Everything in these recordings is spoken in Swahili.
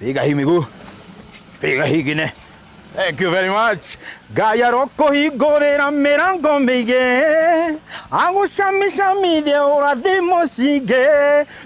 Piga hii miguu. Piga hii ingine. Thank you very much. Gaya roko higorera mirango mige. Agucamishamithie urathimo cinge.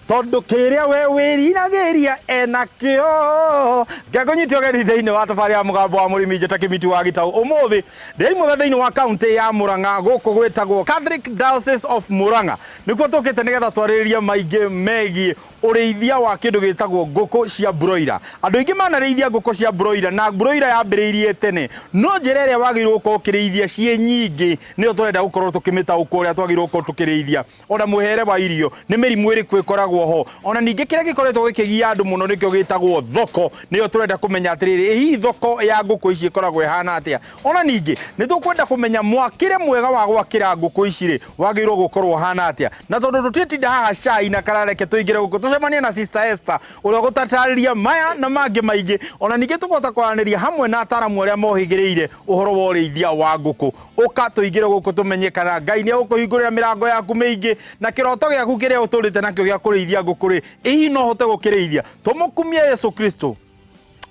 Tondu kiria we wiriragiria enakio. Ngekunyita ũgeni thĩinĩ wa thabarĩ ya mũgambo wa mũrĩmi njĩta Kĩmiti wa Gĩtaũ. Ũmũthĩ ndĩ mũthe thĩinĩ wa kaunti ya Murang'a gũkũ gwĩtagwo Catholic Diocese of Murang'a. Nĩkuo tũkĩte nĩgetha twarĩrĩrie maingĩ megiĩ ũrĩithia wa kĩndũ gĩtagwo ngũkũ cia broiler. Andũ aingĩ manarĩithia ngũkũ cia broiler na broiler yambĩrĩirie tene. No njĩra ĩrĩa wagĩrĩirwo gũkorwo ũkĩrĩithia ciĩ nyingĩ nĩyo tũrenda gũkorwo tũkĩmĩtaũkwo ũrĩa twagĩrĩirwo gũkorwo tũkĩrĩithia. Ona mũhere wa irio nĩ mĩrimũ ĩrĩkũ ĩkoragwo ho. Ona ningĩ kĩrĩa gĩkoretwo gĩkĩgia andũ mũno nĩkĩo gĩtagwo thoko. Nĩyo tũrenda kũmenya atĩrĩrĩ, hihi thoko ya ngũkũ ici ĩkoragwo ĩhana atĩa. Ona ningĩ nĩ tũkwenda kũmenya mwakĩre mwega wa gwakĩra ngũkũ ici rĩ wagĩrĩirwo gũkorwo hana atĩa. Na tondũ tũtitinda haha cai na karareke tũingĩre gũkũ tũcemanie na Sister Esther ũrĩa gũtatarĩria maya na mangĩ maingĩ. Ona ningĩ tũkota kwaranĩria hamwe na ataramu arĩa mohĩgĩrĩire ũhoro wa ũrĩithia wa ngũkũ. Ũka tũingĩre gũkũ tũmenye kana Ngai nĩ egũkũhingũrĩra mĩrango yaku mĩingĩ na kĩroto gĩaku kĩrĩa ũtũrĩte nakĩo gĩa kũrĩithia ngũkũ rĩ hihi no hote gũkĩrĩithia. Tũmũkumie Yesu Kristo.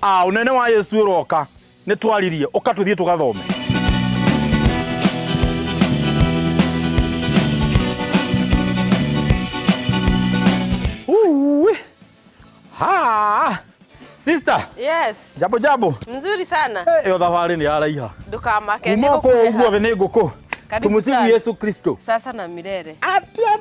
Ũnene wa Yesu ũroka nĩ twaririe. Ũka tũthiĩ tũgathome. Ha! Sister. Yes. Jambo jambo. Mzuri sana. Yo thabarĩ nĩ yaraiha. Ndukamake nĩ guothe nĩ ngũkũ. Tumusifu Yesu Kristo. Sasa na milele. Atia.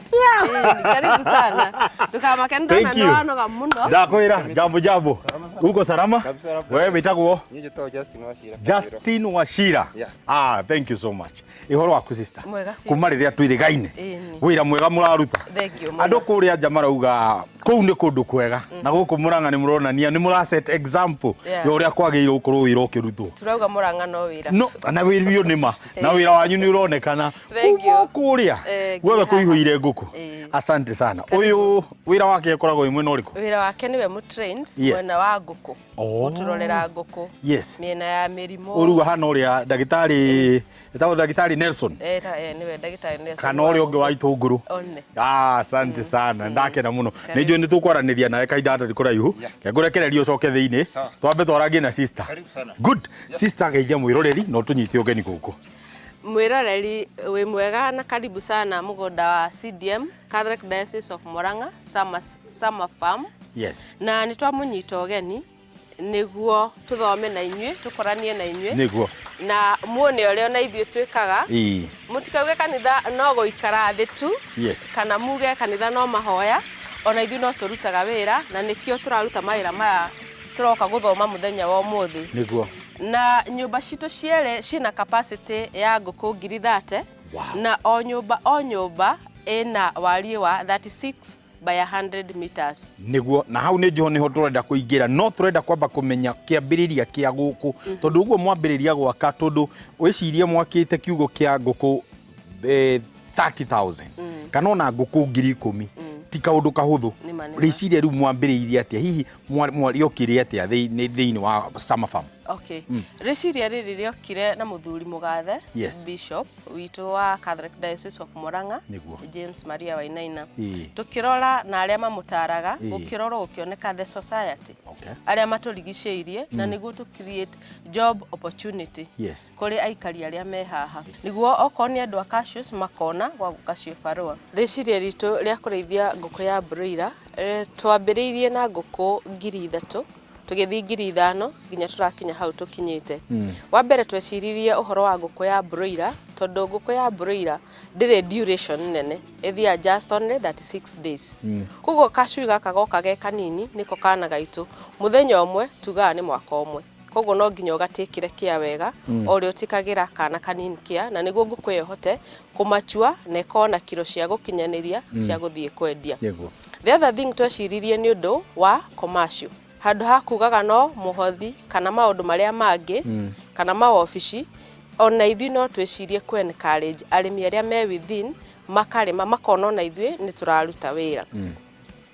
Karibu sana. Ndukamake ndona ndoanoga muno. Ndakwĩra jambo jambo. Uko salama? Wewe wĩtagwo? Njĩtagwo Justin Wachira. Justin Wachira. Yeah. Thank you so much. Ihoro waku sister. Mwega. Kuma rĩrĩa twĩrĩgaine. Wĩra mwega mũraruta. Thank you. Andũ kũrĩa nja marauga kũu nĩ kũndũ kwega. Na gũkũ Murang'a nĩ mũronania nĩ mũra set example ya ũrĩa kwagĩrĩirwo gũkorwo wĩra ũkĩrutwo. Turauga Murang'a no wĩra. No, na wĩra nĩ ma. Na wĩra wanyu nĩ ũronekana. Thank you. Kũrĩa. Guothe kũihũire ngũkũ. Asante sana. Ũyũ wĩra wake ũkoragwo wĩ mwena ũrĩkũ? Wĩra wake nĩwe mu-trained mwena wa ngũkũ. Gũtũrorera ngũkũ. Yes. Mĩena ya mĩrimũ. Ũruga hana ũrĩa ndagĩtarĩ etagwo ndagĩtarĩ Nelson. Nĩwe ndagĩtarĩ Nelson. Kana ũrĩa ũngĩ wa itũngũrũ. Asante sana. Ndakena mũno. Nĩ njũĩ nĩ tũkwaranĩria nawe kahinda gatarĩ kũraihu. Ngũrekereria ũcoke thĩinĩ. Twambe twarangie na sister. Good. Sister geithia mwĩroreri no tũnyite ũgeni gũkũ. Mwĩroreri wĩ mwega na karibu sana mũgũnda wa CDM Catholic Diocese of Murang'a Summer Farm. Yes. Na nĩ twamũnyita ũgeni nĩguo tũthome na inyuĩ tũkoranie na inyuĩ nĩguo na muone ũrĩa ona ithuĩ twĩkaga. Mũtikauge kanitha no gũikara thĩ tu. Yes. Kana muge kanitha no mahoya ona ithuĩ no tũrutaga wĩra na nĩkĩo tũraruta mawĩra maya tũroka gũthoma mũthenya wa ũmũthĩ. Nĩguo. Na nyũmba citũ cierĩ cina capacity ya ngũkũ 30,000. Na o nyũmba ina wariĩ wa 36 by 100 meters. Nĩguo na hau nĩho tũrenda kũingĩra no tũrenda kwamba kũmenya kĩambĩrĩria kĩa ngũkũ tondũ ũguo mwambĩrĩria gwaka tondũ wĩcirie mwakĩte kiugo kĩa ngũkũ 30,000 kana ona ngũkũ 10,000 ti kaũndũ kahũthũ. Rĩciria rĩu mwambĩrĩirie atĩa hihi mwariokire atĩa thĩinĩ wa Summer Farm? Okay. Rĩciria rĩrĩ rĩokire na mũthuri mũgathe Bishop witũ wa Catholic Diocese of Murang'a James Maria Wainaina. Tukirora na arĩa mamũtaraga gũkirora gũkĩoneka the society arĩa matũrigicĩirie na nĩguo to create job opportunity kũrĩ aikari arĩa me haha nĩguo okorwo nĩ andũ a Cassius makona gwa gũkacio barua. Rĩciria ritũ rĩa kũrĩithia ngũkũ ya broiler twambĩrĩirie na ngũkũ 3,000 tũgĩthiĩ 5,000 nginya tũrakinya hau tũkinyĩte. Wa mbere tweciririe ũhoro wa ngũkũ ya broiler tondũ ngũkũ ya broiler ndĩrĩ duration nene ĩthiaga just only 36 days. Koguo kacui gaka goka ge kanini nĩko kana gaitũ mũthenya ũmwe tugaga nĩ mwaka ũmwe. Koguo no nginya ũgatĩkĩre kĩa wega o rĩo tikagĩra kana kanini kĩa na nĩguo ngũkũ ĩyo hote kũmachua na ĩkona kilo cia gũkinyanĩria cia gũthiĩ kwendia. The other thing tweciririe nĩ ũndũ wa commercial. Handũ ha kugaga no mũhothi kana maũndũ marĩa mangĩ kana maobici ona ithuĩ no twĩcirie ku encourage arĩmi arĩa me within makarĩma makona na ithuĩ nĩ tũraruta wĩra.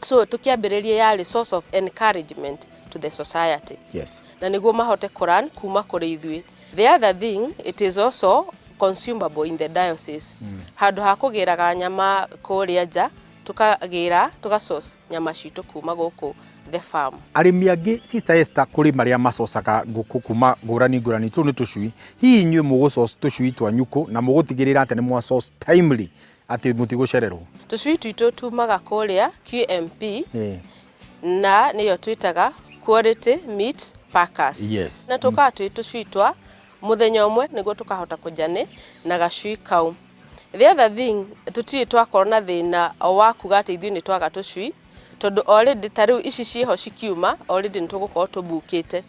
So tukiambĩrĩria yarĩ source of encouragement to the society. Yes. Na nĩguo mahote kũran kuma kũrĩ ithuĩ. The other thing it is also consumable in the diocese. Handũ ha kũgĩraga nyama kũrĩa nja tukagira tugasource nyama citũ kuma gũkũ the farm. Arimi angi Sister Esther kuri maria macocaga nguku kuma ngurani tu ni tucui hihi inyuĩ mũgũcoca tucui twa nyuku na mũgũtigĩrĩra atĩ nĩ mwacoca timely atĩ mũtigũcererwo. Tucui tuitũ tumaga kũrĩa QMP na nĩyo twĩtaga quality meat packers. Yes. Na tukaga twĩ tucui twa muthenya umwe niguo tukahota kujani na gacui kau. The other thing tutiri twakorwo na thina wa kuga atĩ ithuĩ nĩ twaga tucui tondu already tariu ici ciho cikiuma already nitugukorwo tubukite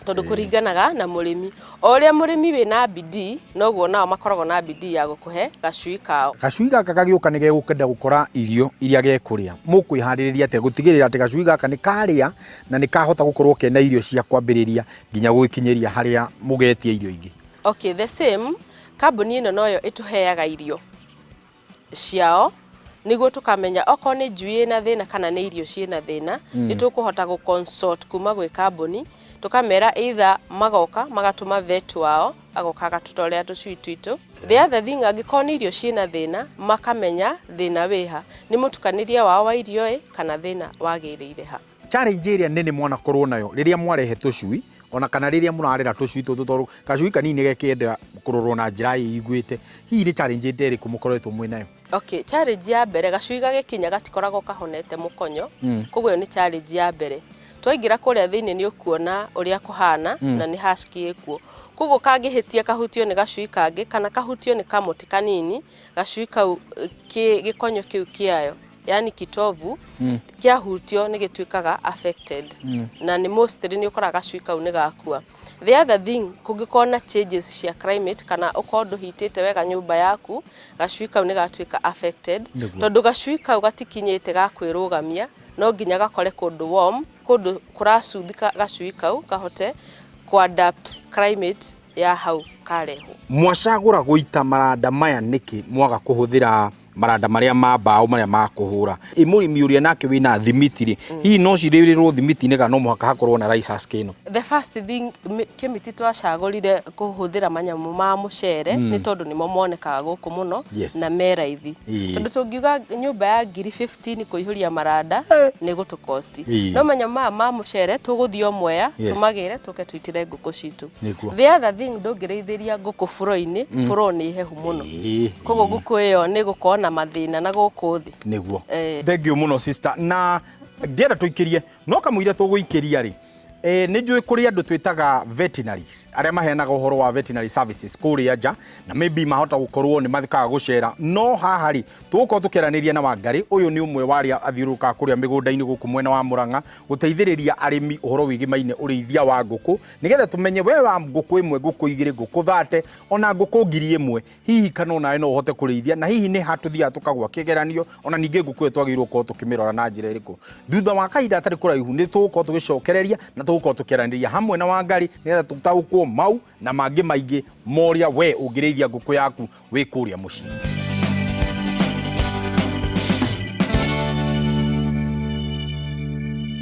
tondu kuringanaga na murimi oria murimi wina bidii noguo nao makoragwo na bidii ya gukuhe gacui kao. Gacui gaka gagiuka nĩ gegũkenda gũkora irio iria gekũrĩa mũkwĩharĩrĩria atĩ gũtigĩrĩra atĩ gacui gaka nĩ karĩa na nĩ kahota gũkorwo kena irio cia kwambĩrĩria nginya gũkinyĩria harĩa mũgetie irio ingĩ. Okay, the same kambuni ĩno noyo ĩtuheaga irio ciao niguo tukamenya oko ni njui na thina kana ni irio ciina thina ni tukuhota gu consult kuma gwe kambuni tukamera either magoka magatuma vet wao agoka gatutolea tucui twitu. The other thing angĩkorwo ni irio ciina thina makamenya thina wiha ni mutukaniria wao wa irio kana thina wagĩrĩire ha. Challenge ĩrĩa nene mwana korwo nayo rĩrĩa mwarehe tucui ona kana rĩrĩa mũrarera tucui tũtũ tondũ gacui kanini gekenda kũrorwo na njĩra ĩiguĩte hihi nĩ challenge ĩrĩkũ mũkoretwo mwĩ nayo? Okay, challenge ya mbere gacui gagikinya gatikoragwo kahonete mukonyo koguo ni challenge ya mbere. Twaingira kuria thiini ni ukuona uria kuhana na ni husky ekuo koguo kangĩhĩtia kahutio ni gacui kangi kana kahutio ni kamuti kanini gacui kau gikonyo kiu kiayo yani kitovu kia hutio ni gitwikaga affected na ni mostly ni ukora gacui kau ni gakua. The other thing kungĩkorwo na changes cia climate kana ukondu hitite wega nyumba yaku gacui kau ni gatwika affected tondu gacui kau gatikinyite gakwĩrũgamia no nginya gakore kundu warm kundu kuracuthika gacui kau kahote kuadapt climate ya hau kareho. Mwacagũra gũita maranda maya nĩkĩ mwaga kũhũthĩra maranda maria ma mbaũ maria ma kuhura mũrĩmi ũrĩa nake wĩna thimiti hihi no cirĩrĩrwo thimiti-inĩ kana no mũhaka hakorwo na rice husk ĩno? The first thing kimiti twacagũrire kuhũthĩra manyamu ma mucere nĩ tondu nimo monekaga gũkũ mũno na meraithi tondu tungiuga nyumba ya 15 kuihũria maranda nĩ gũtũ cost no manyamu ma mucere tũgũthio Mwea tumagĩre tuke twitire ngũkũ citu. The other thing ndũngĩrĩithĩria ngũkũ furo-inĩ furo nĩ hehu mũno koguo ngũkũ ĩyo nĩ gũkorwo na mathina na gũkũ thĩ niguo. Thank you mũno sister na ngĩenda tũikĩrie no kamũira tũgũikĩria rĩ nĩ njũĩ kũrĩ andũ twĩtaga veterinaries arĩa maheanaga ũhoro wa veterinary services kũrĩa nja na maybe mahota gũkorwo nĩ mathikaga gũcera no haha rĩ tũgũkorwo tũkĩaranĩria na Wangari ũyũ nĩ ũmwe wa arĩa athiũrũrũkaga kũrĩa mĩgũnda-inĩ gũkũ mwena wa Murang'a gũteithĩrĩria arĩmi ũhoro wĩgiĩ ũrĩithia wa ngũkũ nĩgetha tũmenye we wa ngũkũ ĩmwe ngũkũ igĩrĩ ngũkũ 30 ona ngũkũ 1000 hihi kana onawe no ũhote kũrĩithia na hihi nĩ hatũthiaga tũkagwa kĩgeranio ona ningĩ ngũkũ ĩyo twagĩrĩirwo gũkorwo tũkĩmĩrora na njĩra ĩrĩkũ thutha wa kahinda atarĩ kũraihu nĩ tũgũkorwo tũgĩcokereria na tũgũkorwo tũkĩaranĩria hamwe na Wangari nĩgetha tũtaũkwo mau na mangĩ maingĩ moria we ũngĩrĩithia ngũkũ yaku wĩ kũrĩa mũciĩ.